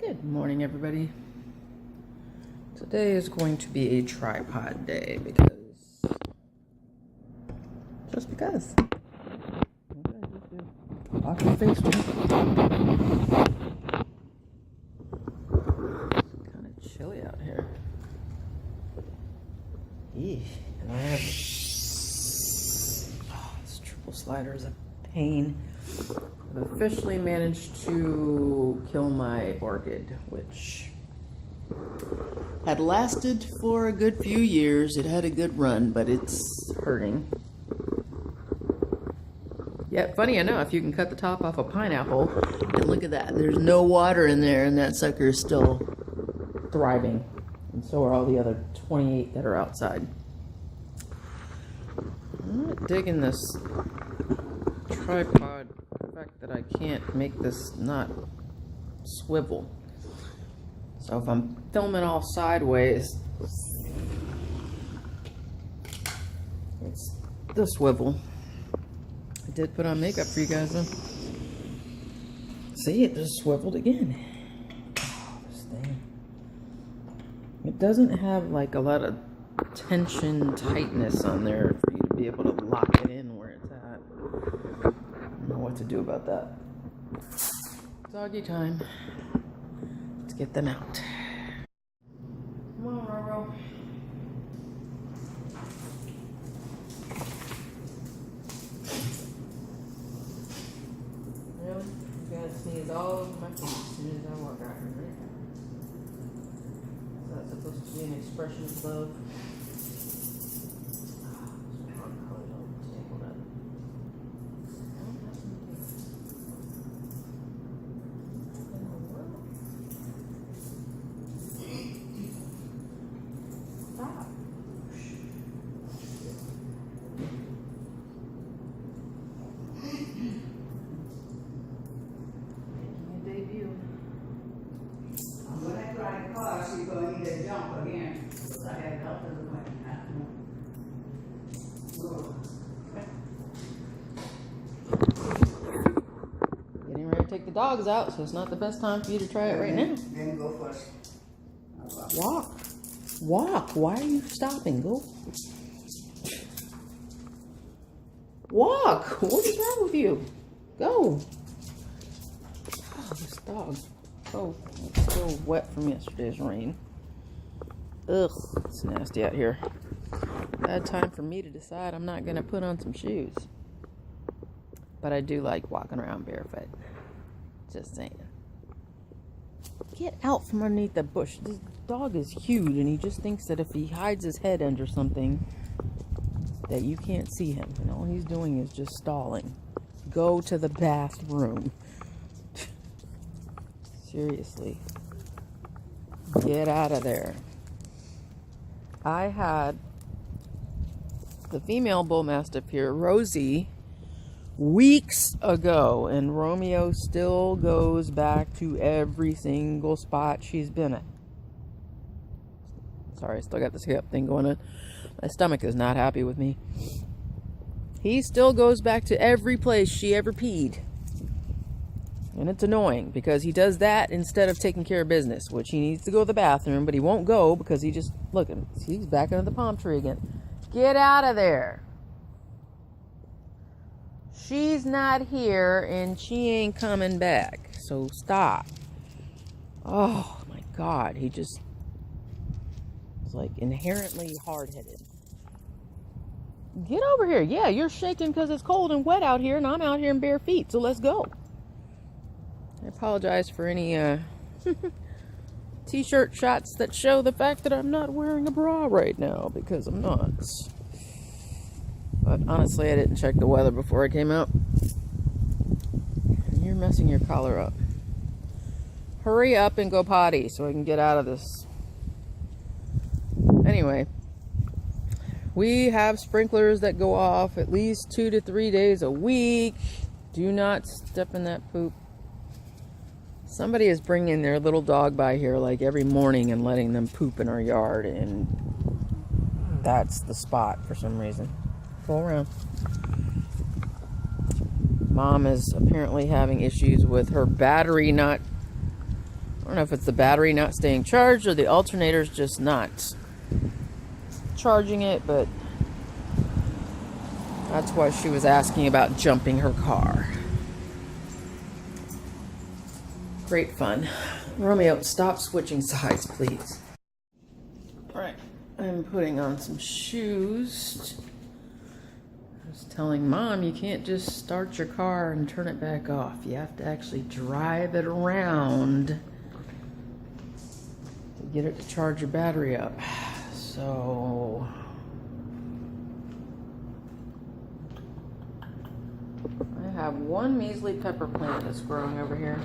Good morning, everybody. Today is going to be a tripod day just because. Wash my face with it. It's kind of chilly out here. Eesh. And I have this triple slider is a pain. I've officially managed to kill my orchid, which had lasted for a good few years. It had a good run, but it's hurting. Yeah, funny enough, you can cut the top off a pineapple, and look at that. There's no water in there, and that sucker is still thriving. And so are all the other 28 that are outside. I'm not digging this tripod. The fact that I can't make this not swivel. So if I'm filming all sideways, it's the swivel. I did put on makeup for you guys though. See, it just swiveled again. Oh, this thing. It doesn't have like a lot of tension tightness on there for you to be able to lock it in where it's at. I don't know what to do about that. Doggy time. Let's get them out. Come on, Roro. Really? You gotta sneeze all over my face as soon as I walk out here, right? Is that supposed to be an expression of love? Getting ready to take the dogs out, so it's not the best time for you to try it right now. Then go first. Walk. Walk. Why are you stopping? Go. Walk. What is wrong with you? Go. Oh, this dog. Oh, it's still wet from yesterday's rain. Ugh, it's nasty out here. Bad time for me to decide I'm not going to put on some shoes. But I do like walking around barefoot. Just saying. Get out from underneath the bush. This dog is huge, and he just thinks that if he hides his head under something, that you can't see him. And all he's doing is just stalling. Go to the bathroom. Seriously. Get out of there. I had the female bull mastiff here, Rosie, weeks ago, and Romeo still goes back to every single spot she's been at. Sorry, I still got this hip thing going on. My stomach is not happy with me. He still goes back to every place she ever peed. And it's annoying because he does that instead of taking care of business, which he needs to go to the bathroom, but he won't go because he just, look, he's back under the palm tree again. Get out of there. She's not here and she ain't coming back. So stop. Oh my God. He just is like inherently hard-headed. Get over here. Yeah, you're shaking because it's cold and wet out here and I'm out here in bare feet. So let's go. I apologize for any t-shirt shots that show the fact that I'm not wearing a bra right now, because I'm not. But honestly, I didn't check the weather before I came out. You're messing your collar up. Hurry up and go potty so I can get out of this. Anyway, we have sprinklers that go off at least 2 to 3 days a week. Do not step in that poop. Somebody is bringing their little dog by here like every morning and letting them poop in our yard, and that's the spot for some reason. Go around. Mom is apparently having issues with her battery not I don't know if it's the battery not staying charged or the alternator's just not charging it, but that's why she was asking about jumping her car. Great fun. Romeo, stop switching sides, please. Alright, I'm putting on some shoes. I was telling Mom you can't just start your car and turn it back off. You have to actually drive it around to get it to charge your battery up. So I have one measly pepper plant that's growing over here.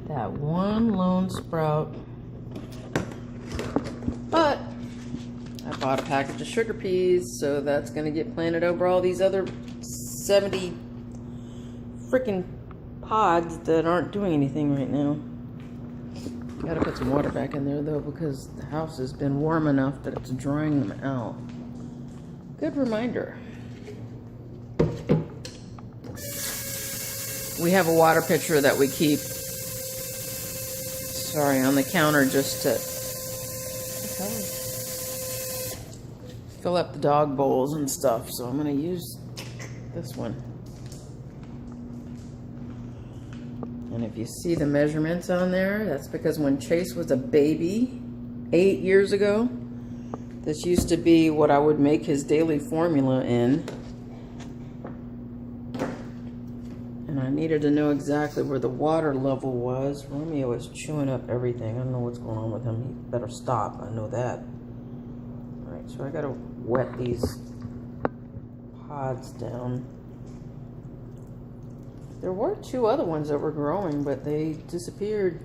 That one lone sprout. But I bought a package of sugar peas, so that's going to get planted over all these other 70 freaking pods that aren't doing anything right now. Gotta put some water back in there though, because the house has been warm enough that it's drying them out. Good reminder. We have a water pitcher that we keep, sorry, on the counter just to fill up the dog bowls and stuff. So I'm going to use this one. And if you see the measurements on there, that's because when Chase was a baby 8 years ago, this used to be what I would make his daily formula in. And I needed to know exactly where the water level was. Romeo is chewing up everything. I don't know what's going on with him. He better stop. I know that. Alright, so I gotta wet these pods down. There were 2 other ones that were growing, but they disappeared.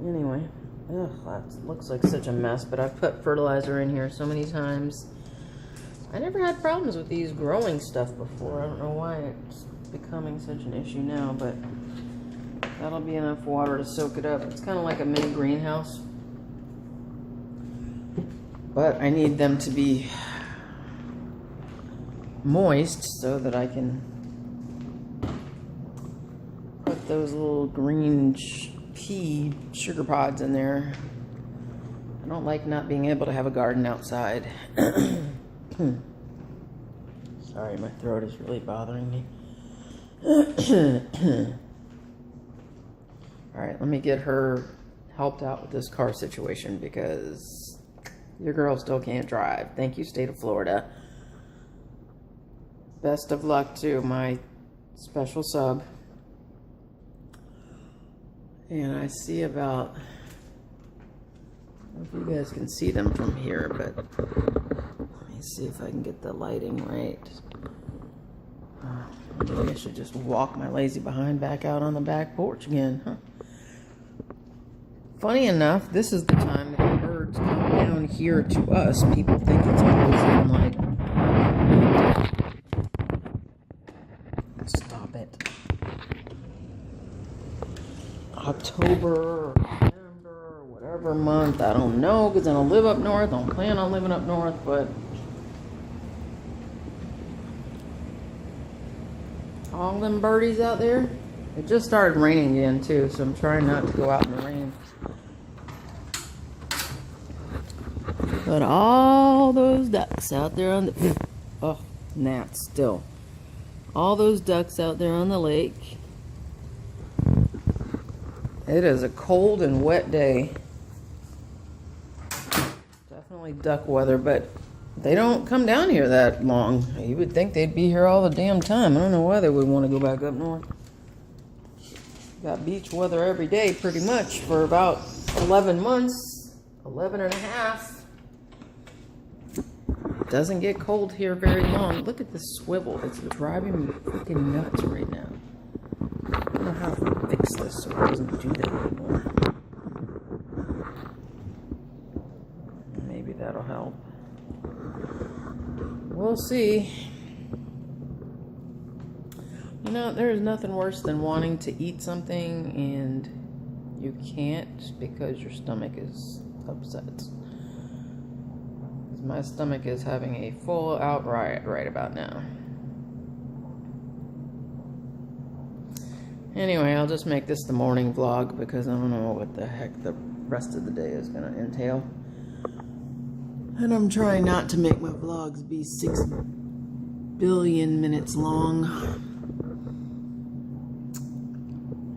Anyway, ugh, that looks like such a mess, but I've put fertilizer in here so many times. I never had problems with these growing stuff before. I don't know why it's becoming such an issue now, but that'll be enough water to soak it up. It's kind of like a mini greenhouse, but I need them to be moist so that I can put those little green pea sugar pods in there. I don't like not being able to have a garden outside. Sorry, my throat is really bothering me. Alright, let me get her helped out with this car situation because your girl still can't drive. Thank you, state of Florida. Best of luck to my special sub. And I see about, I don't know if you guys can see them from here, but let me see if I can get the lighting right. Maybe I should just walk my lazy behind back out on the back porch again, huh? Funny enough, this is the time that the birds come down here to us. People think it's always in like, stop it, October or November or whatever month, I don't know, because I don't live up north. I don't plan on living up north, but all them birdies out there. It just started raining again too, so I'm trying not to go out in the rain. But all those ducks out there on the, oh, gnats still. All those ducks out there on the lake. It is a cold and wet day. Definitely duck weather, but they don't come down here that long. You would think they'd be here all the damn time. I don't know why they would want to go back up north. Got beach weather every day pretty much for about 11 months. 11 and a half. Doesn't get cold here very long. Look at this swivel. It's driving me freaking nuts right now. I don't know how to fix this so it doesn't do that anymore. Maybe that'll help. We'll see. You know, there's nothing worse than wanting to eat something and you can't because your stomach is upset. My stomach is having a full out riot right about now. Anyway, I'll just make this the morning vlog because I don't know what the heck the rest of the day is going to entail. And I'm trying not to make my vlogs be 6 billion minutes long.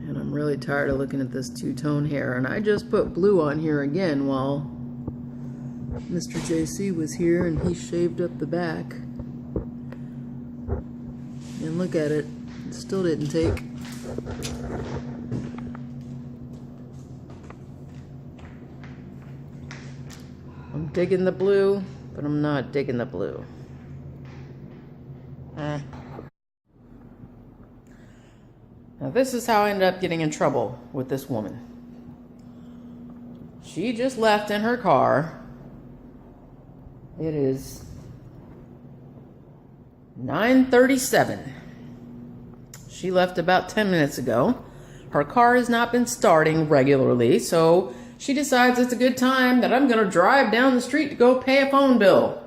And I'm really tired of looking at this two-tone hair. And I just put blue on here again while Mr. JC was here and he shaved up the back. And look at it. It still didn't take. I'm digging the blue, but I'm not digging the blue. Now this is how I ended up getting in trouble with this woman. She just left in her car. It is 9:37. She left about 10 minutes ago. Her car has not been starting regularly, so she decides it's a good time that I'm going to drive down the street to go pay a phone bill.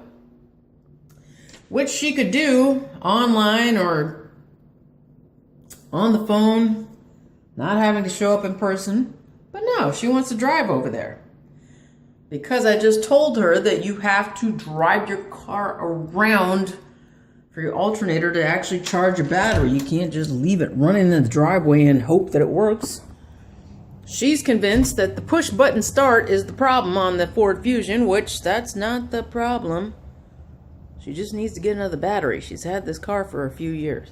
Which she could do online or on the phone, not having to show up in person. But no, she wants to drive over there. Because I just told her that you have to drive your car around for your alternator to actually charge a battery. You can't just leave it running in the driveway and hope that it works. She's convinced that the push button start is the problem on the Ford Fusion, which that's not the problem. She just needs to get another battery. She's had this car for a few years.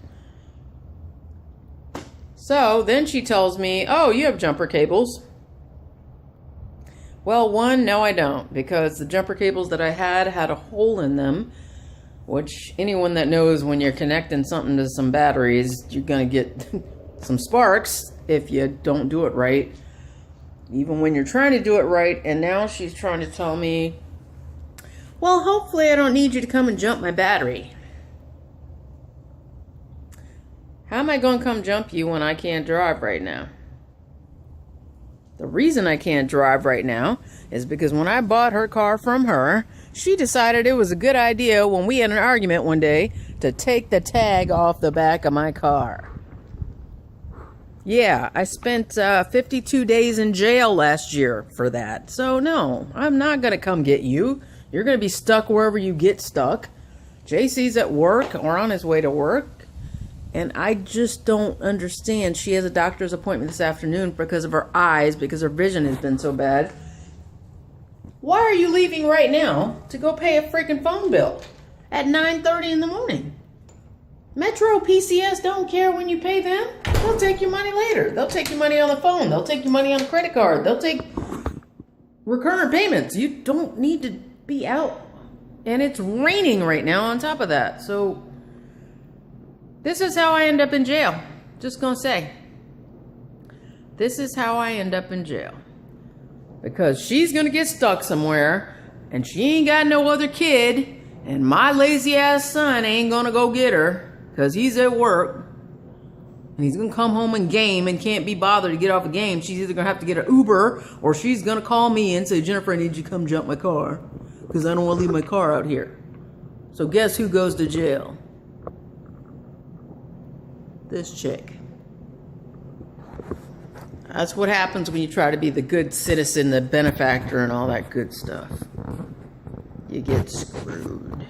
So then she tells me, oh, you have jumper cables. Well, one, no I don't, because the jumper cables that I had a hole in them, which anyone that knows when you're connecting something to some batteries, you're going to get some sparks if you don't do it right. Even when you're trying to do it right. And now she's trying to tell me, well, hopefully I don't need you to come and jump my battery. How am I going to come jump you when I can't drive right now? The reason I can't drive right now is because when I bought her car from her, she decided it was a good idea when we had an argument one day to take the tag off the back of my car. Yeah, I spent 52 days in jail last year for that. So no, I'm not going to come get you. You're going to be stuck wherever you get stuck. JC's at work or on his way to work. And I just don't understand. She has a doctor's appointment this afternoon because of her eyes, because her vision has been so bad. Why are you leaving right now to go pay a freaking phone bill at 9:30 in the morning? Metro PCS don't care when you pay them. They'll take your money later. They'll take your money on the phone. They'll take your money on a credit card. They'll take recurrent payments. You don't need to be out. And it's raining right now on top of that. So this is how I end up in jail. Just gonna say. This is how I end up in jail. Because she's gonna get stuck somewhere, and she ain't got no other kid, and my lazy ass son ain't gonna go get her, because he's at work, and he's gonna come home and game and can't be bothered to get off a game. She's either gonna have to get an Uber, or she's gonna call me and say, Jennifer, I need you to come jump my car, because I don't wanna leave my car out here. So guess who goes to jail? This chick. That's what happens when you try to be the good citizen, the benefactor, and all that good stuff. You get screwed.